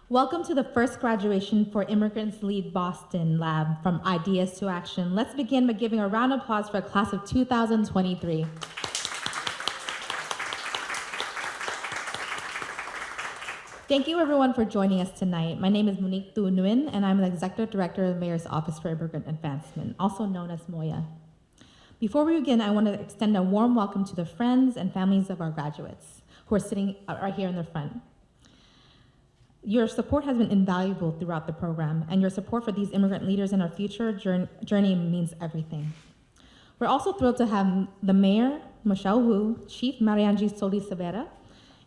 Welcome to the first graduation for Immigrants Lead Boston Lab, from ideas to action. Let's begin by giving a round of applause for the class of 2023. Thank you everyone for joining us tonight. My name is Monique Du Nguyen, and I'm the Executive Director of the Mayor's Office for Immigrant Advancement, also known as MOIA. Before we begin, I want to extend a warm welcome to the friends and families of our graduates who are sitting right here in the front. Your support has been invaluable throughout the program, and your support for these immigrant leaders in our future journey means everything. We're also thrilled to have the Mayor, Michelle Wu, Chief Mariangi Solis-Severa,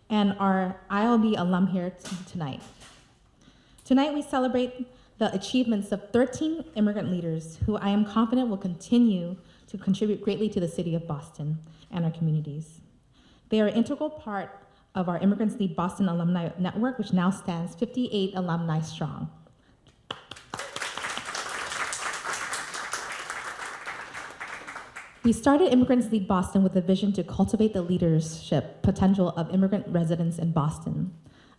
and our ILB alum here tonight. Tonight we celebrate the achievements of 13 immigrant leaders who I am confident will continue to contribute greatly to the city of Boston and our communities. They are an integral part of our Immigrants Lead Boston Alumni Network, which now stands 58 alumni strong. We started Immigrants Lead Boston with a vision to cultivate the leadership potential of immigrant residents in Boston.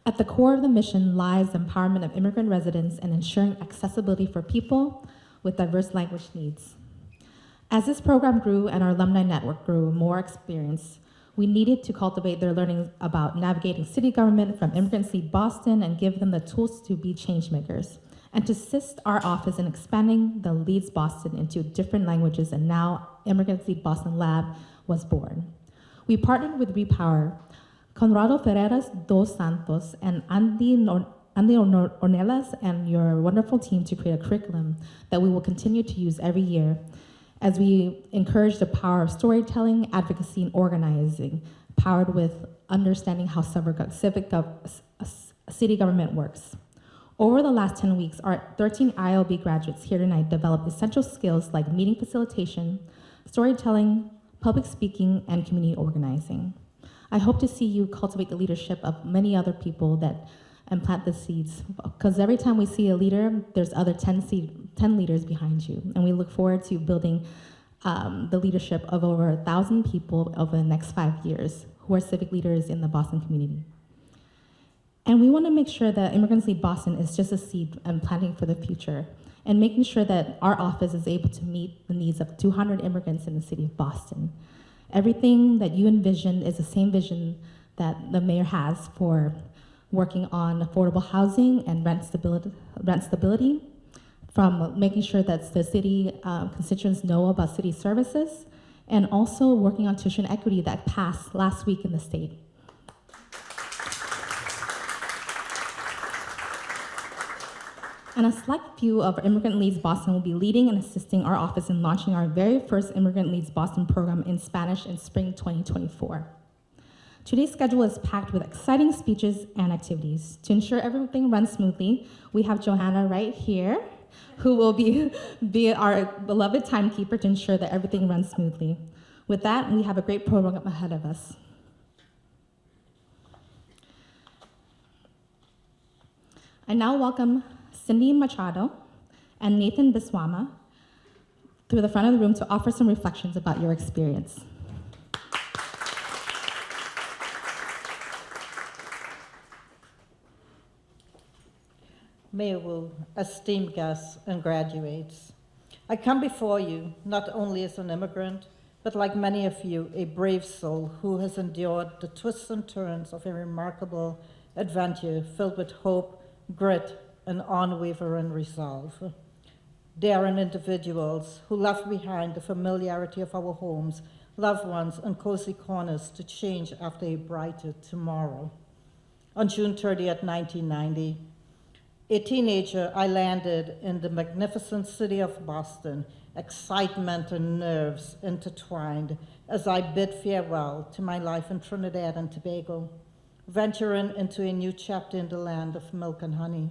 At the core of the mission lies the empowerment of immigrant residents and ensuring accessibility for people with diverse language needs. As this program grew and our alumni network grew more experienced, we needed to cultivate their learning about navigating city government from Immigrants Lead Boston and give them the tools to be change makers, and to assist our office in expanding the Leads Boston into different languages, and now Immigrants Lead Boston Lab was born. We partnered with Repower, Conrado Ferreras dos Santos, and Andy Ornelas and your wonderful team to create a curriculum that we will continue to use every year as we encourage the power of storytelling, advocacy, and organizing, powered with understanding how city government works. Over the last 10 weeks, our 13 ILB graduates here tonight developed essential skills like meeting facilitation, storytelling, public speaking, and community organizing. I hope to see you cultivate the leadership of many other people and plant the seeds, because every time we see a leader, there's other 10 leaders behind you. And we look forward to building the leadership of over 1,000 people over the next 5 years who are civic leaders in the Boston community. And we want to make sure that Immigrants Lead Boston is just a seed and planting for the future, and making sure that our office is able to meet the needs of 200 immigrants in the city of Boston. Everything that you envision is the same vision that the mayor has for working on affordable housing and rent stability, from making sure that the city constituents know about city services, and also working on tuition equity that passed last week in the state. And a select few of our Immigrant Leads Boston will be leading and assisting our office in launching our very first Immigrant Leads Boston program in Spanish in spring 2024. Today's schedule is packed with exciting speeches and activities. To ensure everything runs smoothly, we have Johanna right here, who will be our beloved timekeeper to ensure that everything runs smoothly. With that, we have a great program ahead of us. I now welcome Cindy Machado and Nathan Biswama through the front of the room to offer some reflections about your experience. Mayor Wu, esteemed guests and graduates, I come before you not only as an immigrant, but like many of you, a brave soul who has endured the twists and turns of a remarkable adventure filled with hope, grit, and unwavering resolve. Daring individuals who left behind the familiarity of our homes, loved ones, and cozy corners to change after a brighter tomorrow. On June 30th, 1990, a teenager, I landed in the magnificent city of Boston, excitement and nerves intertwined as I bid farewell to my life in Trinidad and Tobago, venturing into a new chapter in the land of milk and honey.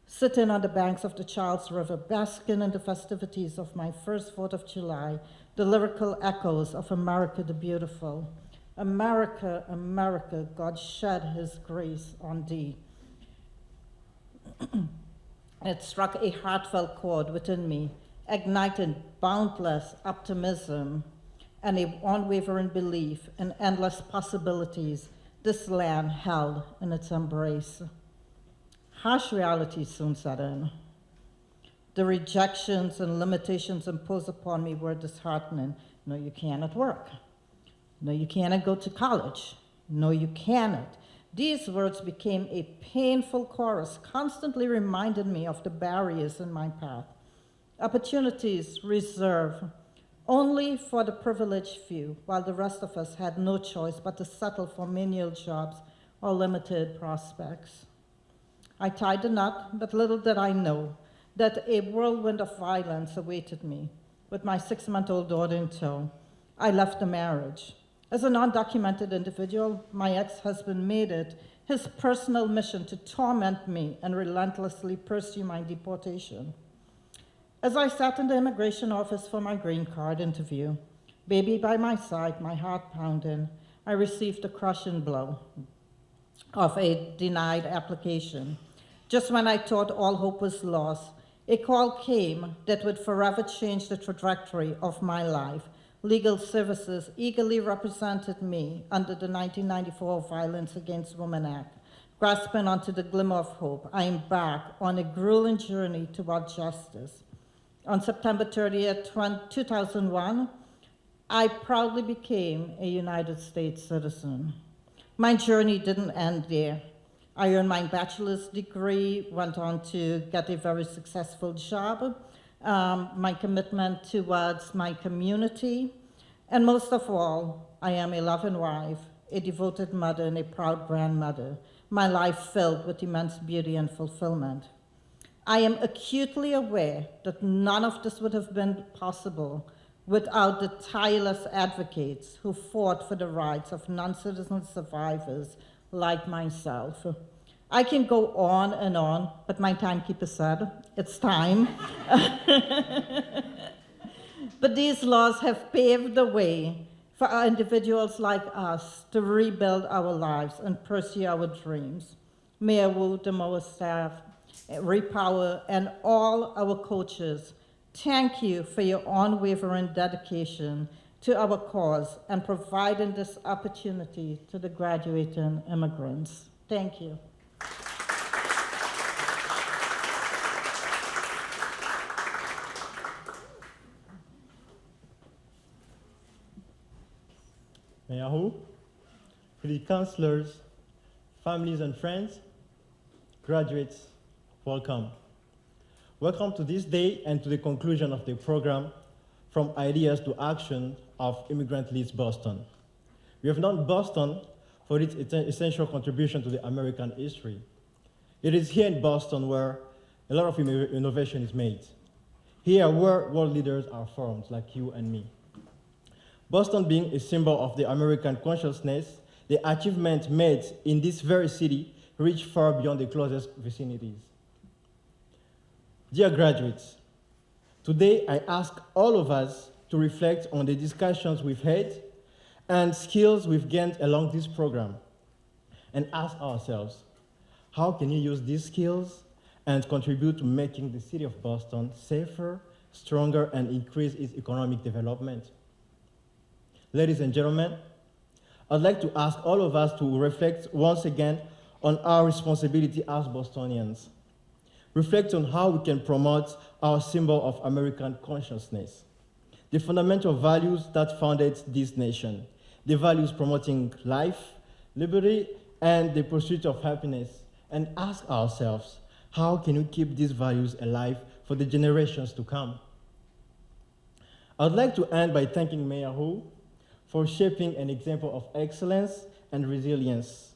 Sitting on the banks of the Charles River, basking in the festivities of my first 4th of July, the lyrical echoes of America the Beautiful. America, America, God shed his grace on thee. It struck a heartfelt chord within me, igniting boundless optimism and an unwavering belief in endless possibilities this land held in its embrace. harsh reality soon set in. The rejections and limitations imposed upon me were disheartening. No, you cannot work. No, you cannot go to college. No, you cannot. These words became a painful chorus, constantly reminded me of the barriers in my path. Opportunities reserved only for the privileged few, while the rest of us had no choice but to settle for menial jobs or limited prospects. I tied the knot, but little did I know that a whirlwind of violence awaited me. With my 6-month-old daughter in tow, I left the marriage. As a undocumented individual, my ex-husband made it his personal mission to torment me and relentlessly pursue my deportation. As I sat in the immigration office for my green card interview, baby by my side, my heart pounding, I received the crushing blow of a denied application. Just when I thought all hope was lost, a call came that would forever change the trajectory of my life. Legal Services eagerly represented me under the 1994 Violence Against Women Act. Grasping onto the glimmer of hope, I embarked on a grueling journey toward justice. On September 30th, 2001, I proudly became a United States citizen. My journey didn't end there. I earned my bachelor's degree, went on to get a very successful job, my commitment towards my community, and most of all, I am a loving wife, a devoted mother, and a proud grandmother, my life filled with immense beauty and fulfillment. I am acutely aware that none of this would have been possible without the tireless advocates who fought for the rights of non-citizen survivors like myself. I can go on, but my timekeeper said, it's time. But these laws have paved the way for our individuals like us to rebuild our lives and pursue our dreams. Mayor Wu, the MOIA staff, Repower, and all our coaches, thank you for your unwavering dedication to our cause and providing this opportunity to the graduating immigrants. Thank you. Mayor Hu, city councilors, families and friends, graduates, welcome. Welcome to this day and to the conclusion of the program, From Ideas to Action of Immigrant Lead Boston. We have known Boston for its essential contribution to the American history. It is here in Boston where a lot of innovation is made. Here where world leaders are formed, like you and me. Boston being a symbol of the American consciousness, the achievements made in this very city reach far beyond the closest vicinities. Dear graduates, today I ask all of us to reflect on the discussions we've had and skills we've gained along this program, and ask ourselves, how can you use these skills and contribute to making the city of Boston safer, stronger, and increase its economic development? Ladies and gentlemen, I'd like to ask all of us to reflect once again on our responsibility as Bostonians. Reflect on how we can promote our symbol of American consciousness, the fundamental values that founded this nation, the values promoting life, liberty, and the pursuit of happiness, and ask ourselves, how can we keep these values alive for the generations to come? I'd like to end by thanking Mayor Hu for shaping an example of excellence and resilience,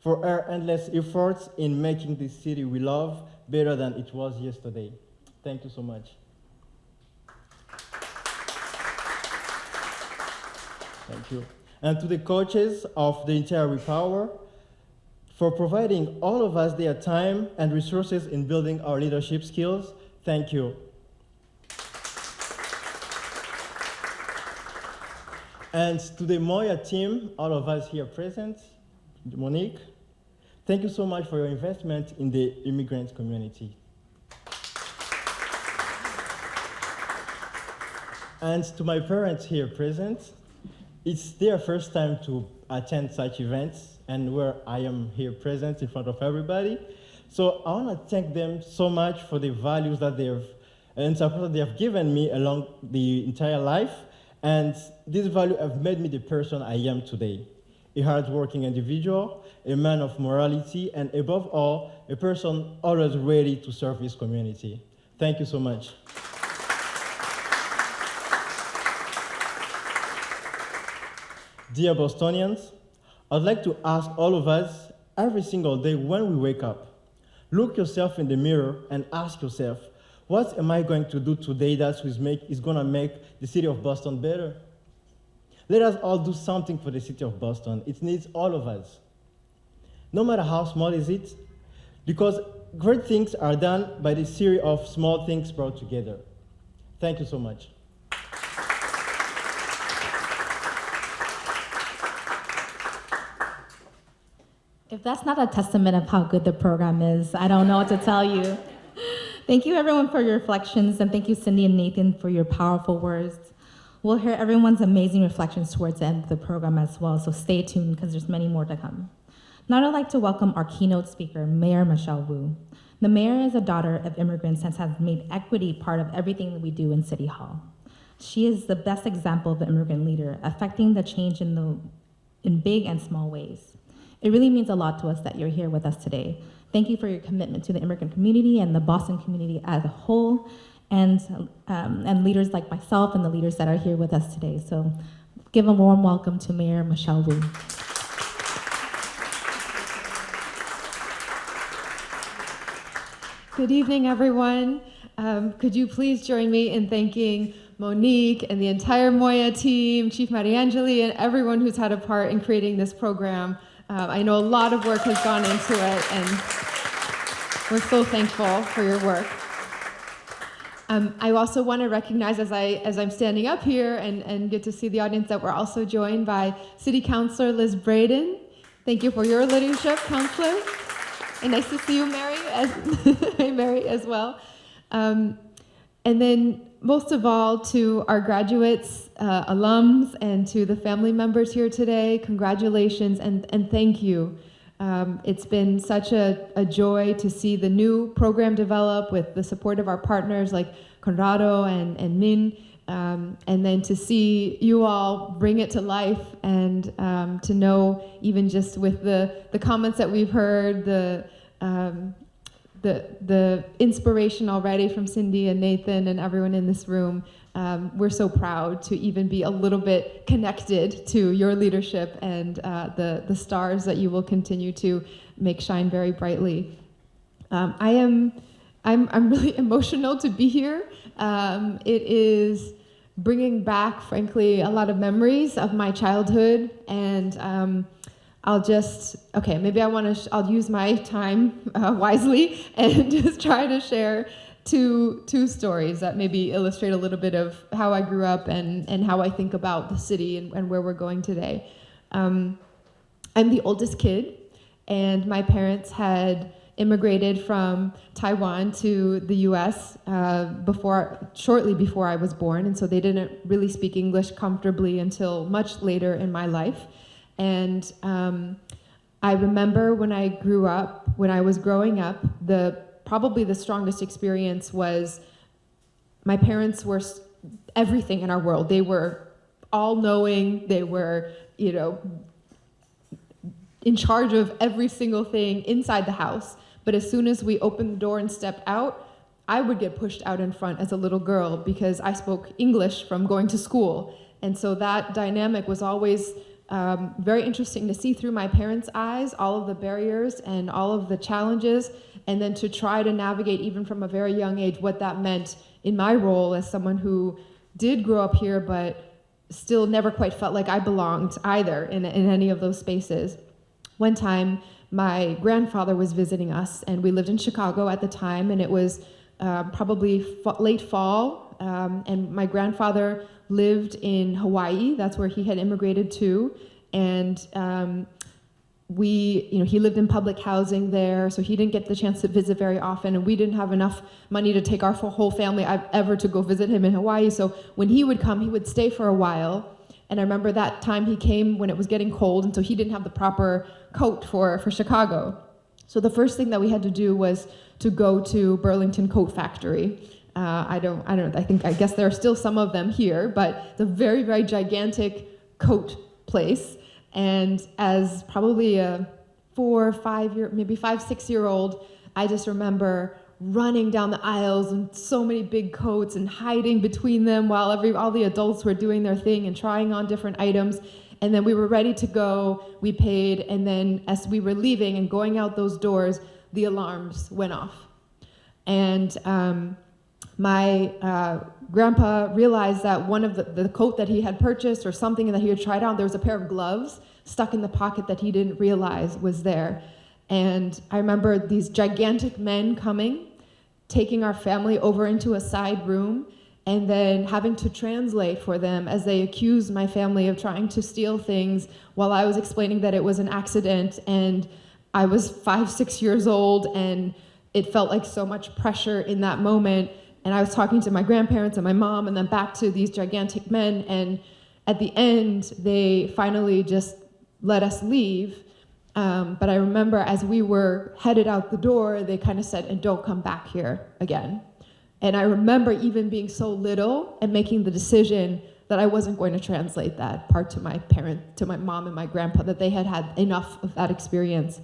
for her endless efforts in making this city we love better than it was yesterday. Thank you so much. Thank you. And to the coaches of the entire Repower for providing all of us their time and resources in building our leadership skills. Thank you. And to the MOIA team, all of us here present, Monique, thank you so much for your investment in the immigrant community. And to my parents here present, it's their first time to attend such events and where I am here present in front of everybody. So I want to thank them so much for the values that and support that they have given me along the entire life. And these values have made me the person I am today. A hardworking individual, a man of morality, and above all, a person always ready to serve his community. Thank you so much. Dear Bostonians, I'd like to ask all of us every single day when we wake up, look yourself in the mirror and ask yourself, what am I going to do today that is going to make the city of Boston better? Let us all do something for the city of Boston. It needs all of us. No matter how small is it, because great things are done by the series of small things brought together. Thank you so much. If that's not a testament of how good the program is, I don't know what to tell you. Thank you everyone for your reflections, and thank you Cindy and Nathan for your powerful words. We'll hear everyone's amazing reflections towards the end of the program as well, so stay tuned because there's many more to come. Now I'd like to welcome our keynote speaker, Mayor Michelle Wu. The mayor is a daughter of immigrants and has made equity part of everything that we do in City Hall. She is the best example of an immigrant leader, affecting the change in big and small ways. It really means a lot to us that you're here with us today. Thank you for your commitment to the immigrant community and the Boston community as a whole, and leaders like myself and the leaders that are here with us today. So give a warm welcome to Mayor Michelle Wu. Good evening, everyone. Could you please join me in thanking Monique and the entire MOIA team, Chief Mariangeli, and everyone who's had a part in creating this program. I know a lot of work has gone into it, and we're so thankful for your work. I also want to recognize, as I'm standing up here and get to see the audience, that we're also joined by City Councilor Liz Braden. Thank you for your leadership, Councilor. And nice to see you, Mary, as well. And then, most of all, to our graduates, alums, and to the family members here today, congratulations and thank you. It's been such a joy to see the new program develop with the support of our partners like Conrado and Min, and then to see you all bring it to life, and to know, even just with the comments that we've heard, the inspiration already from Cindy and Nathan and everyone in this room, we're so proud to even be a little bit connected to your leadership and the stars that you will continue to make shine very brightly. I'm really emotional to be here. It is bringing back, frankly, a lot of memories of my childhood, and maybe I'll use my time wisely and just try to share two stories that maybe illustrate a little bit of how I grew up and how I think about the city and where we're going today. I'm the oldest kid, and my parents had immigrated from Taiwan to the US shortly before I was born, and so they didn't really speak English comfortably until much later in my life. And I remember when I was growing up, probably the strongest experience was my parents were everything in our world. They were all-knowing. They were, in charge of every single thing inside the house. But as soon as we opened the door and stepped out, I would get pushed out in front as a little girl because I spoke English from going to school. And so that dynamic was always very interesting to see through my parents' eyes, all of the barriers and all of the challenges, and then to try to navigate, even from a very young age, what that meant in my role as someone who did grow up here, but still never quite felt like I belonged either in any of those spaces. One time, my grandfather was visiting us, and we lived in Chicago at the time, and it was probably late fall, and my grandfather lived in Hawaii. That's where he had immigrated to, and he lived in public housing there, so he didn't get the chance to visit very often, and we didn't have enough money to take our whole family ever to go visit him in Hawaii. So when he would come, he would stay for a while. And I remember that time he came when it was getting cold, and so he didn't have the proper coat for Chicago. So the first thing that we had to do was to go to Burlington Coat Factory. I guess there are still some of them here, but it's a very, very gigantic coat place. And as probably a 4 or 5 year, maybe 5, 6 year old, I just remember running down the aisles and so many big coats and hiding between them while all the adults were doing their thing and trying on different items. And then we were ready to go, we paid, and then as we were leaving and going out those doors, the alarms went off. And my grandpa realized that one of the coat that he had purchased or something that he had tried on, there was a pair of gloves stuck in the pocket that he didn't realize was there. And I remember these gigantic men coming, taking our family over into a side room, and then having to translate for them as they accused my family of trying to steal things while I was explaining that it was an accident. And I was 5, 6 years old, and it felt like so much pressure in that moment. And I was talking to my grandparents and my mom, and then back to these gigantic men. And at the end, they finally just let us leave. But I remember as we were headed out the door, they kind of said, "And don't come back here again." And I remember even being so little and making the decision that I wasn't going to translate that part to my mom and my grandpa, that they had had enough of that experience.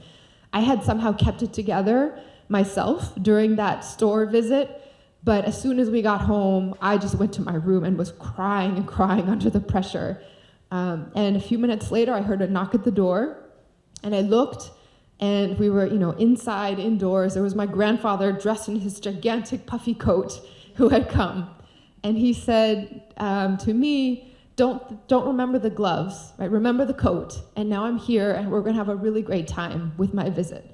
I had somehow kept it together myself during that store visit, but as soon as we got home, I just went to my room and was crying and crying under the pressure. And a few minutes later, I heard a knock at the door, and I looked, and we were, inside, indoors. There was my grandfather dressed in his gigantic puffy coat who had come. And he said to me, don't remember the gloves, right? Remember the coat. And now I'm here, and we're gonna have a really great time with my visit.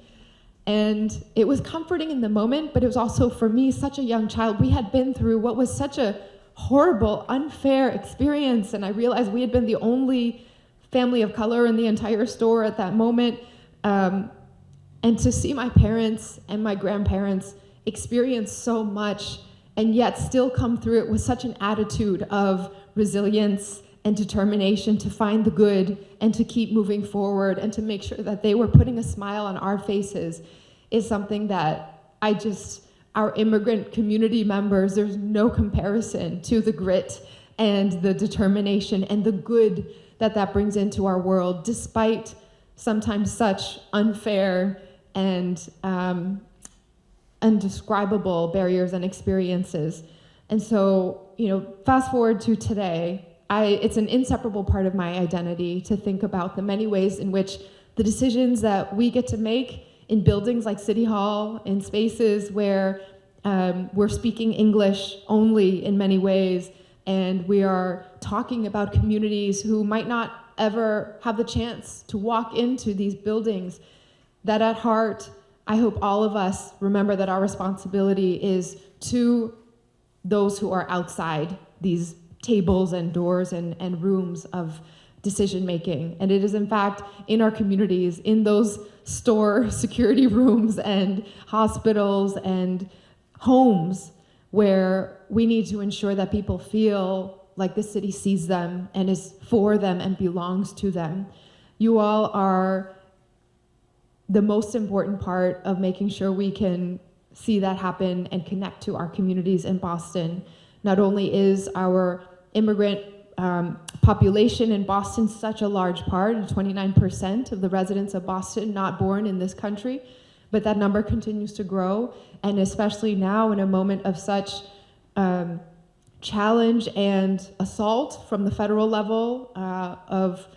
And it was comforting in the moment, but it was also, for me, such a young child. We had been through what was such a horrible, unfair experience. And I realized we had been the only family of color in the entire store at that moment. And to see my parents and my grandparents experience so much and yet still come through it with such an attitude of resilience and determination to find the good and to keep moving forward and to make sure that they were putting a smile on our faces is something that our immigrant community members, there's no comparison to the grit and the determination and the good that brings into our world, despite sometimes such unfair and indescribable barriers and experiences. And so, fast forward to today, it's an inseparable part of my identity to think about the many ways in which the decisions that we get to make in buildings like City Hall, in spaces where we're speaking English only in many ways, and we are talking about communities who might not ever have the chance to walk into these buildings, that at heart, I hope all of us remember that our responsibility is to those who are outside these tables and doors and rooms of decision making. And it is in fact in our communities, in those store security rooms and hospitals and homes, where we need to ensure that people feel like the city sees them and is for them and belongs to them. You all are the most important part of making sure we can see that happen and connect to our communities in Boston. Not only is our immigrant population in Boston such a large part, 29% of the residents of Boston not born in this country, but that number continues to grow, and especially now in a moment of such challenge and assault from the federal level of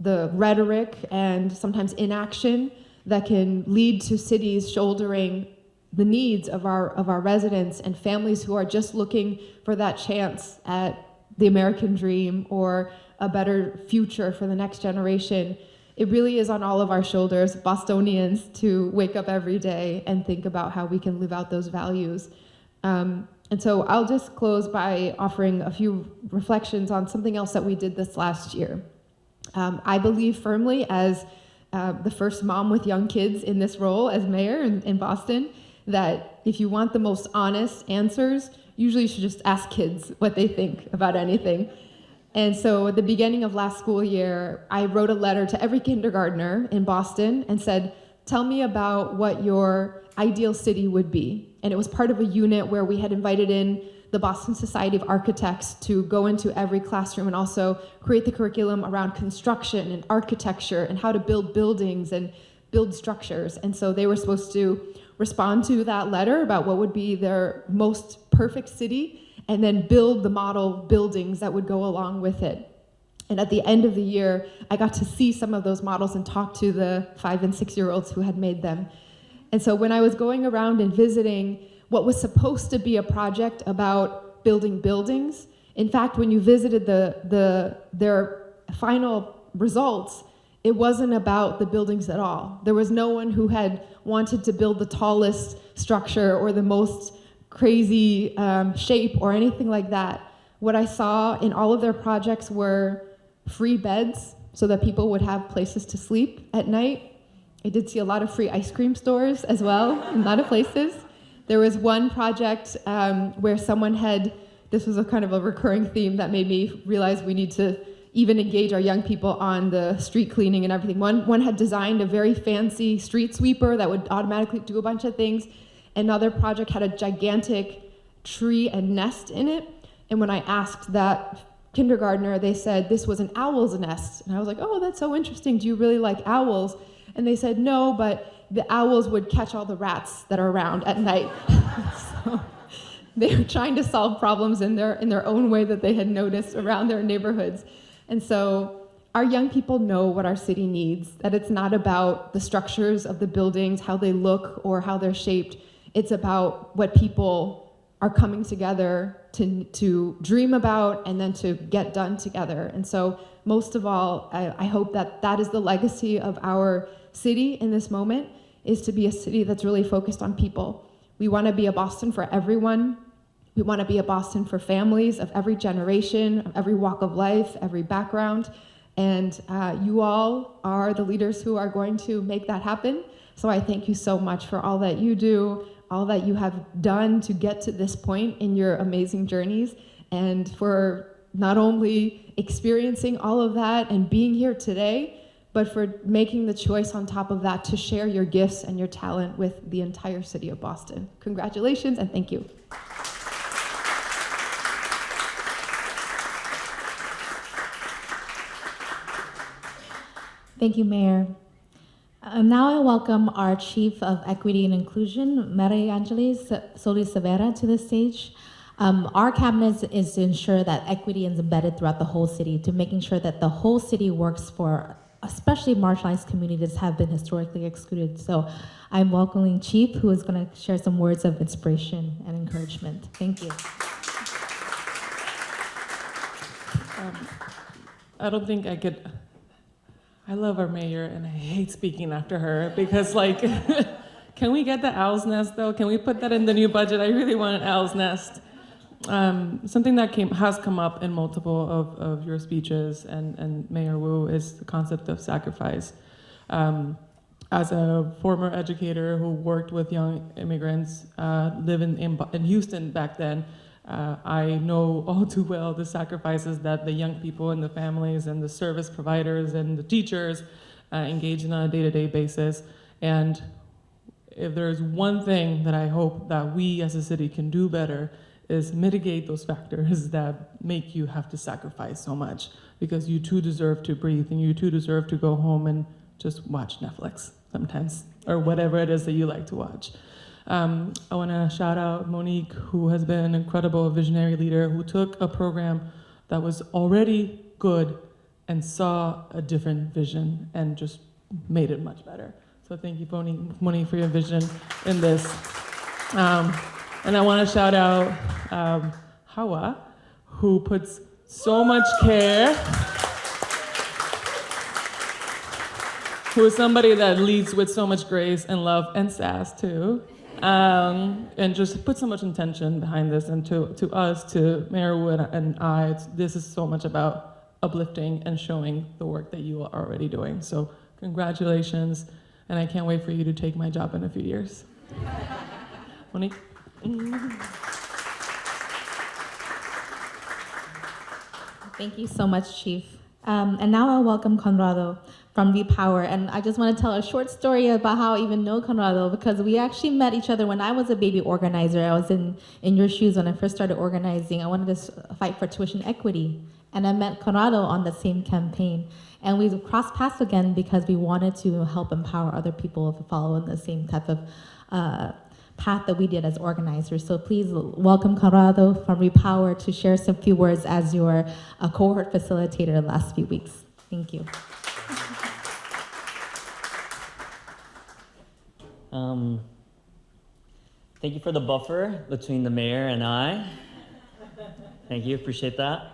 the rhetoric and sometimes inaction that can lead to cities shouldering the needs of our residents and families who are just looking for that chance at the American dream or a better future for the next generation. It really is on all of our shoulders, Bostonians, to wake up every day and think about how we can live out those values. And so I'll just close by offering a few reflections on something else that we did this last year. I believe firmly, as the first mom with young kids in this role as mayor in Boston, that if you want the most honest answers, usually you should just ask kids what they think about anything. And so at the beginning of last school year, I wrote a letter to every kindergartner in Boston and said, tell me about what your ideal city would be. And it was part of a unit where we had invited in the Boston Society of Architects to go into every classroom and also create the curriculum around construction and architecture and how to build buildings and build structures. And so they were supposed to respond to that letter about what would be their most perfect city and then build the model buildings that would go along with it. And at the end of the year, I got to see some of those models and talk to the 5- and 6-year-olds who had made them. And so when I was going around and visiting what was supposed to be a project about building buildings, in fact, when you visited their final results, it wasn't about the buildings at all. There was no one who had wanted to build the tallest structure or the most crazy shape or anything like that. What I saw in all of their projects were free beds so that people would have places to sleep at night. I did see a lot of free ice cream stores as well in a lot of places. There was one project where someone had, this was a kind of a recurring theme that made me realize we need to even engage our young people on the street cleaning and everything. One had designed a very fancy street sweeper that would automatically do a bunch of things. Another project had a gigantic tree and nest in it. And when I asked that kindergartner, they said this was an owl's nest. And I was like, oh, that's so interesting. Do you really like owls? And they said, no, but the owls would catch all the rats that are around at night. So they were trying to solve problems in their own way that they had noticed around their neighborhoods. And so our young people know what our city needs, that it's not about the structures of the buildings, how they look or how they're shaped. It's about what people are coming together to dream about and then to get done together. And so most of all, I hope that that is the legacy of our city in this moment, is to be a city that's really focused on people. We want to be a Boston for everyone. We want to be a Boston for families of every generation, of every walk of life, every background. And you all are the leaders who are going to make that happen. So I thank you so much for all that you do, all that you have done to get to this point in your amazing journeys, and for not only experiencing all of that and being here today, but for making the choice on top of that to share your gifts and your talent with the entire city of Boston. Congratulations and thank you. Thank you, Mayor. Now I welcome our Chief of Equity and Inclusion, Maria Angeles Solis-Severa, to the stage. Our cabinet is to ensure that equity is embedded throughout the whole city, to making sure that the whole city works for especially marginalized communities have been historically excluded. So I'm welcoming Chief, who is going to share some words of inspiration and encouragement. Thank you. I don't think I could. I love our mayor, and I hate speaking after her because, like, can we get the owl's nest though? Can we put that in the new budget? I really want an owl's nest. Something that has come up in multiple of your speeches and Mayor Wu is the concept of sacrifice. As a former educator who worked with young immigrants living in Houston back then, I know all too well the sacrifices that the young people and the families and the service providers and the teachers engage in on a day-to-day basis. And if there's one thing that I hope that we as a city can do better is mitigate those factors that make you have to sacrifice so much, because you too deserve to breathe and you too deserve to go home and just watch Netflix sometimes, or whatever it is that you like to watch. I want to shout out Monique, who has been an incredible visionary leader who took a program that was already good and saw a different vision and just made it much better. So thank you, Monique, for your vision in this. And I want to shout out Hawa, who puts so much care, who is somebody that leads with so much grace and love and sass too. And just put so much intention behind this, and to us, to Mayor Wu and I, this is so much about uplifting and showing the work that you are already doing. So congratulations, and I can't wait for you to take my job in a few years. Monique? Thank you so much, Chief. And now I'll welcome Conrado from Repower. And I just want to tell a short story about how I even know Conrado, because we actually met each other when I was a baby organizer. I was in your shoes when I first started organizing. I wanted to fight for tuition equity. And I met Conrado on the same campaign. And we crossed paths again because we wanted to help empower other people to follow in the same type of path that we did as organizers. So please welcome Conrado from Repower to share some few words as your cohort facilitator the last few weeks. Thank you. Thank you for the buffer between the mayor and I. Thank you, appreciate that.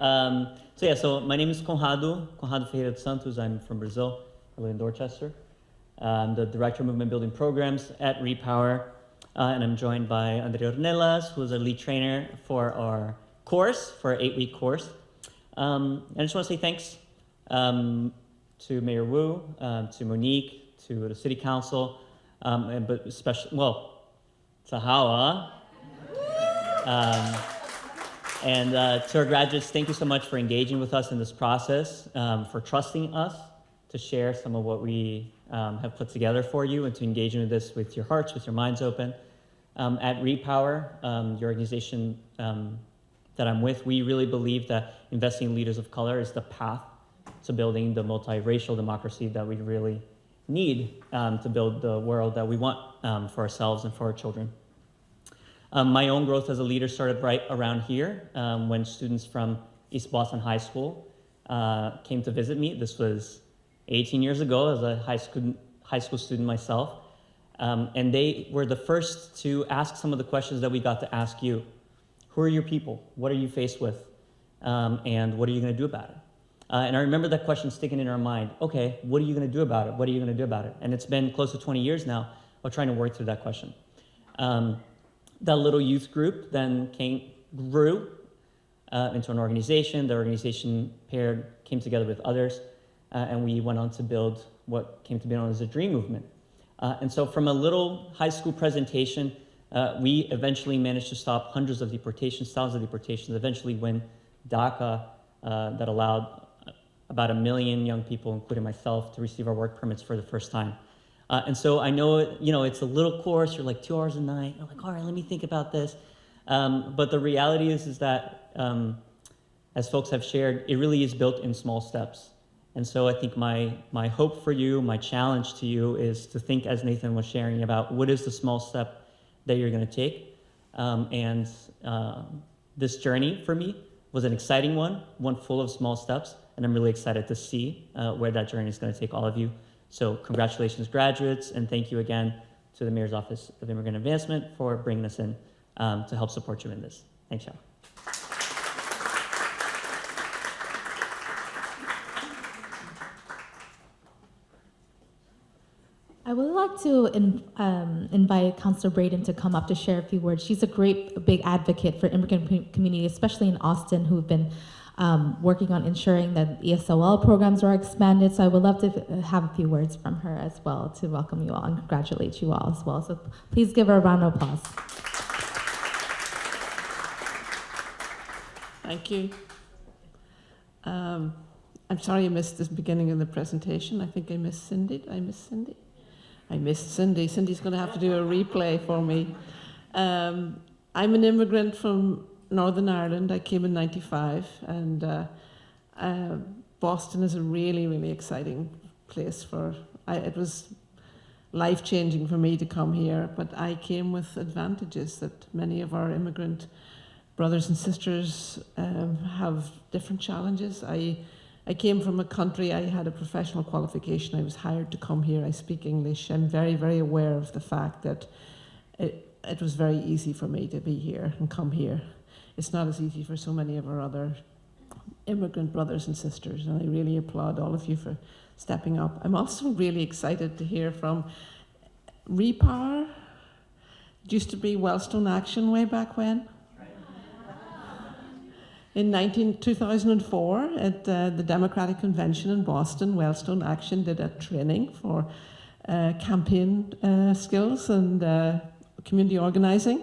So my name is Conrado Ferreira dos Santos. I'm from Brazil. I live in Dorchester. I'm the Director of Movement Building Programs at Repower. And I'm joined by Andrea Ornelas, who is our lead trainer for our course, for our 8-week course. And I just want to say thanks to Mayor Wu, to Monique, to the City Council, but especially, to Hawa. And to our graduates, thank you so much for engaging with us in this process, for trusting us to share some of what we have put together for you and to engage in this with your hearts, with your minds open. At Repower, the organization that I'm with, we really believe that investing in leaders of color is the path to building the multiracial democracy that we really need to build the world that we want for ourselves and for our children. My own growth as a leader started right around here when students from East Boston High School came to visit me. This was 18 years ago as a high school student myself. And they were the first to ask some of the questions that we got to ask you. Who are your people? What are you faced with? And what are you going to do about it? And I remember that question sticking in our mind. Okay, what are you going to do about it? What are you going to do about it? And it's been close to 20 years now of trying to work through that question. That little youth group then grew into an organization. The organization came together with others, and we went on to build what came to be known as the Dream Movement. And so from a little high school presentation, we eventually managed to stop hundreds of deportations, thousands of deportations, eventually win DACA that allowed about 1 million young people, including myself, to receive our work permits for the first time. And so I know, it's a little course, you're like 2 hours a night, you're like, all right, let me think about this. But the reality is that, as folks have shared, it really is built in small steps. And so I think my hope for you, my challenge to you is to think, as Nathan was sharing, about what is the small step that you're going to take. This journey for me was an exciting one full of small steps, and I'm really excited to see where that journey is going to take all of you. So congratulations, graduates, and thank you again to the Mayor's Office of Immigrant Advancement for bringing us in to help support you in this. Thanks, y'all. I would like to invite Councilor Braden to come up to share a few words. She's a great big advocate for immigrant community, especially in Austin, who've been working on ensuring that ESOL programs are expanded. So I would love to have a few words from her as well to welcome you all and congratulate you all as well. So please give her a round of applause. Thank you. I'm sorry I missed the beginning of the presentation. I think I missed Cindy. Did I miss Cindy? I missed Cindy. Cindy's going to have to do a replay for me. I'm an immigrant from Northern Ireland. I came in '95, and Boston is a really, really exciting place it was life-changing for me to come here, but I came with advantages that many of our immigrant brothers and sisters have different challenges. I came from a country, I had a professional qualification, I was hired to come here, I speak English. I'm very, very aware of the fact that it was very easy for me to be here and come here. It's not as easy for so many of our other immigrant brothers and sisters, and I really applaud all of you for stepping up. I'm also really excited to hear from Repower. It used to be Wellstone Action way back when. In 2004, at the Democratic Convention in Boston, Wellstone Action did a training for campaign skills and community organizing.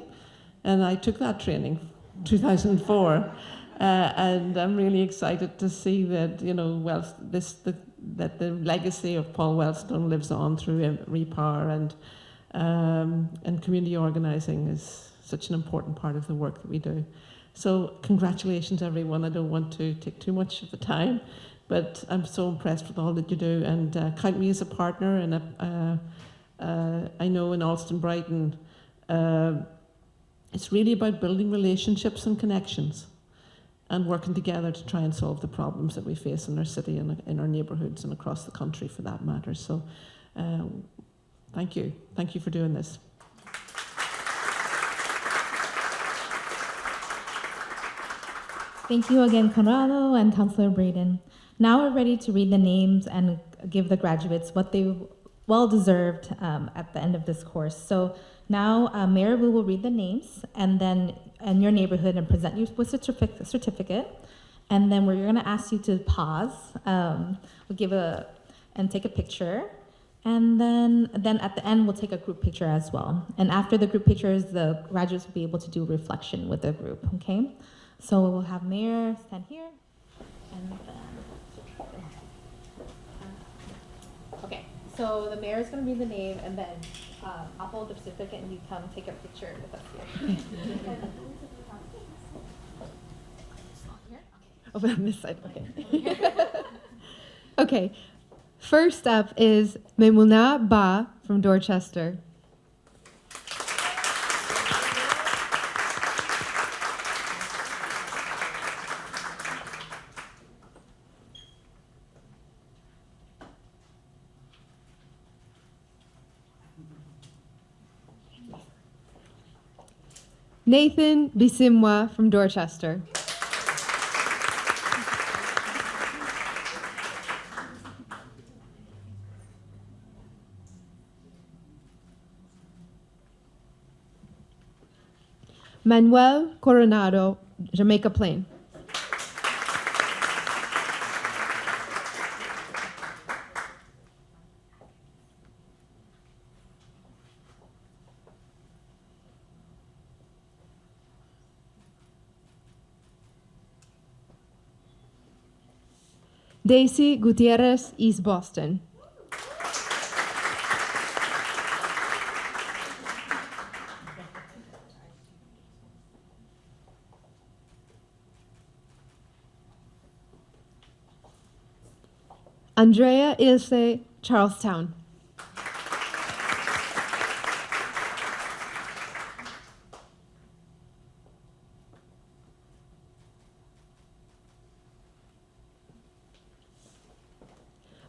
And I took that training, 2004. And I'm really excited to see that, that the legacy of Paul Wellstone lives on through Repower, and community organizing is such an important part of the work that we do. So congratulations, everyone. I don't want to take too much of the time, but I'm so impressed with all that you do, and count me as a partner. And I know in Alston Brighton, it's really about building relationships and connections and working together to try and solve the problems that we face in our city and in our neighbourhoods and across the country for that matter. So thank you. Thank you for doing this. Thank you again, Conrado and Councillor Braden. Now we're ready to read the names and give the graduates what they well deserved at the end of this course. So now Mayor Wu will read the names and then in your neighborhood and present you with a certificate. And then we're going to ask you to pause, we'll take a picture. And then at the end, we'll take a group picture as well. And after the group pictures, the graduates will be able to do reflection with the group, okay? So we'll have Mayor stand here. And then, okay, so the mayor is going to read the name, and then I'll hold the certificate and you come take a picture with us here. Over on this side, okay. Okay, first up is Memuna Ba from Dorchester. Nathan Bisimwa from Dorchester. Manuel Coronado, Jamaica Plain. Daisy Gutierrez, East Boston. Andrea Ilse, Charlestown.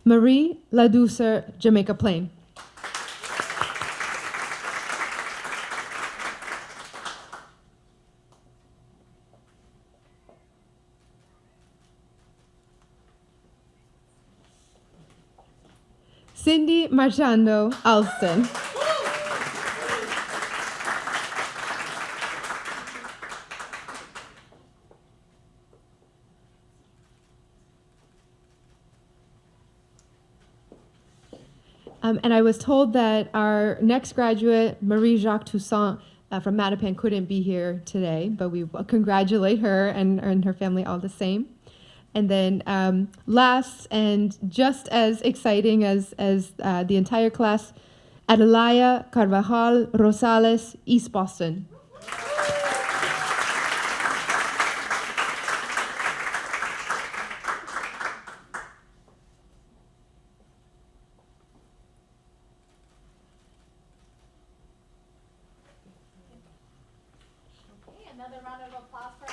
Marie Ladoucer, Jamaica Plain. Cindy Marchando, Alston. And I was told that our next graduate, Marie-Jacques Toussaint from Mattapan, couldn't be here today, but we congratulate her and her family all the same. And then last and just as exciting as the entire class, Adelaya Carvajal Rosales, East Boston. Another round of applause for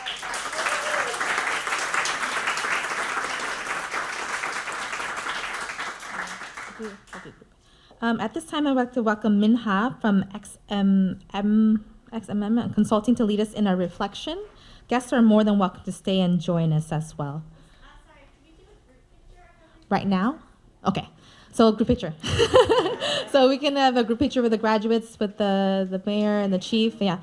at this time, I'd like to welcome Minha from XMM Consulting to lead us in our reflection. Guests are more than welcome to stay and join us as well. Sorry, can we do a group picture? Right now? Okay. So group picture. So we can have a group picture with the graduates, with the mayor and the chief. Yeah.